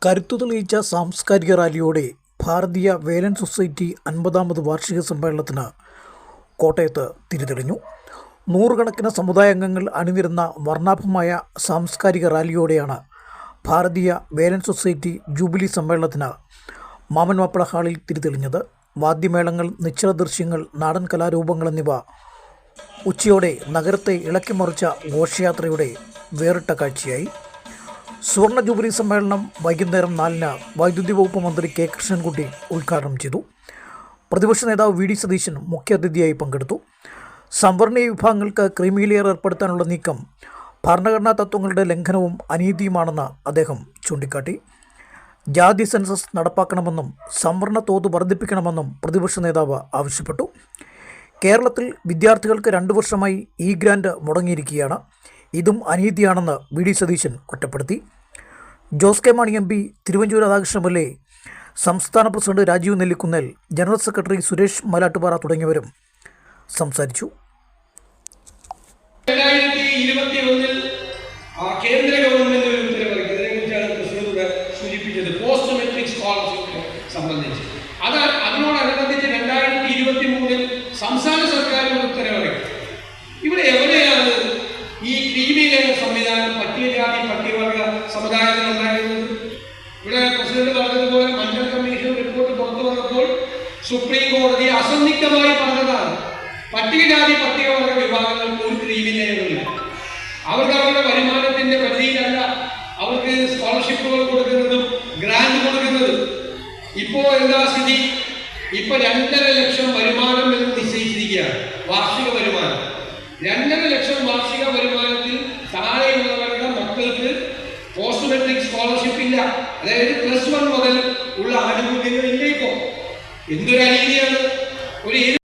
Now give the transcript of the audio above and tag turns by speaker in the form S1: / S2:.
S1: കരുത്തു തെളിയിച്ച സാംസ്കാരിക റാലിയോടെ ഭാരതീയ വേലൻ സൊസൈറ്റി 50ാമത് വാർഷിക സമ്മേളനത്തിന് കോട്ടയത്ത് തിരിതെളിഞ്ഞു. നൂറുകണക്കിന് സമുദായാംഗങ്ങൾ അണിനിരന്ന വർണ്ണാഭമായ സാംസ്കാരിക റാലിയോടെയാണ് ഭാരതീയ വേലൻ സൊസൈറ്റി ജൂബിലി സമ്മേളനത്തിന് മാമൻ മാപ്പിള ഹാളിൽ തിരിതെളിഞ്ഞത്. വാദ്യമേളങ്ങൾ, നിശ്ചല ദൃശ്യങ്ങൾ, നാടൻ കലാരൂപങ്ങൾ എന്നിവ ഉച്ചയോടെ നഗരത്തെ ഇളക്കിമറിച്ച ഘോഷയാത്രയുടെ വേറിട്ട കാഴ്ചയായി. സുവർണ ജൂബിലി സമ്മേളനം വൈകുന്നേരം 4-ന് വൈദ്യുതി വകുപ്പ് മന്ത്രി കെ കൃഷ്ണൻകുട്ടി ഉദ്ഘാടനം ചെയ്തു. പ്രതിപക്ഷ നേതാവ് വി ഡി സതീശൻ മുഖ്യാതിഥിയായി പങ്കെടുത്തു. സംവരണീയ വിഭാഗങ്ങൾക്ക് ക്രീമി ലെയർ ഏർപ്പെടുത്താനുള്ള നീക്കം ഭരണഘടനാ തത്വങ്ങളുടെ ലംഘനവും അനീതിയുമാണെന്ന് അദ്ദേഹം ചൂണ്ടിക്കാട്ടി. ജാതി സെൻസസ് നടപ്പാക്കണമെന്നും സംവരണ തോത് വർദ്ധിപ്പിക്കണമെന്നും പ്രതിപക്ഷ നേതാവ് ആവശ്യപ്പെട്ടു. കേരളത്തിൽ വിദ്യാർത്ഥികൾക്ക് 2 വർഷമായി ഗ്രാൻഡ് മുടങ്ങിയിരിക്കുകയാണ്. ഇതും അനീതിയാണെന്ന് വി ഡി സതീശൻ കുറ്റപ്പെടുത്തി. Jose K Mani MP, Thiruvanchoor Radhakrishnan MLA, സംസ്ഥാന president Rajeev Nellikunnel, general secretary Suresh Malattuppara തുടങ്ങിയവരും സംസാരിച്ചു.
S2: 2021 കേന്ദ്ര ഗവൺമെന്റ് ഒരു ഉത്തരവിറക്കി. അതിനെക്കുറിച്ചാണ് പ്രസിഡന്റ് സൂചിപ്പിച്ചത്. പോസ്റ്റ് മെട്രിക് സ്കോളർഷിപ്പിനെ സംബന്ധിച്ച് അതിനോടനുബന്ധിച്ച് 2023 സംസ്ഥാന സർക്കാർ ഒരു ഉത്തരവിറക്കി. ഇവിടെ എവിടെയാണ് ഈ ക്രീമി ലെയർ സംവിധാനം പട്ടികജാതി പട്ടികവർഗ സമുദായത്തിൽ ഉണ്ടായിരുന്നത്? ഇവിടെ പ്രസിഡന്റ് പറഞ്ഞതുപോലെ മണ്ഡൽ കമ്മീഷൻ റിപ്പോർട്ട് പുറത്തു വന്നപ്പോൾ സുപ്രീം കോടതി അസന്നിഗ്ധമായി പറഞ്ഞതാണ്, പട്ടികജാതി പട്ടികവർഗ വിഭാഗങ്ങൾക്ക് ഒരു ക്രീമി ലെയറില്ല. അവർക്ക് അവരുടെ വരുമാനത്തിന്റെ പരിധിയിലല്ല അവർക്ക് സ്കോളർഷിപ്പുകൾ കൊടുക്കുന്നതും ഗ്രാന്റ് കൊടുക്കുന്നതും. ഇപ്പോ എന്താ സ്ഥിതി? ഇപ്പൊ 2.5 ലക്ഷം വരുമാനം എന്ന് നിശ്ചയിച്ചിരിക്കുകയാണ്. വാർഷിക വരുമാനം 2.5 ലക്ഷം വാർഷിക വരുമാനത്തിൽ താഴെയുള്ളവരുടെ മക്കൾക്ക് പോസ്റ്റ് മെട്രിക് സ്കോളർഷിപ്പ് ഇല്ല. അതായത് +1 മുതൽ ഉള്ള ആനുകൂല്യങ്ങൾ ഇല്ല. ഇപ്പോ എന്തൊരു അനീതിയാണ്! ഒരു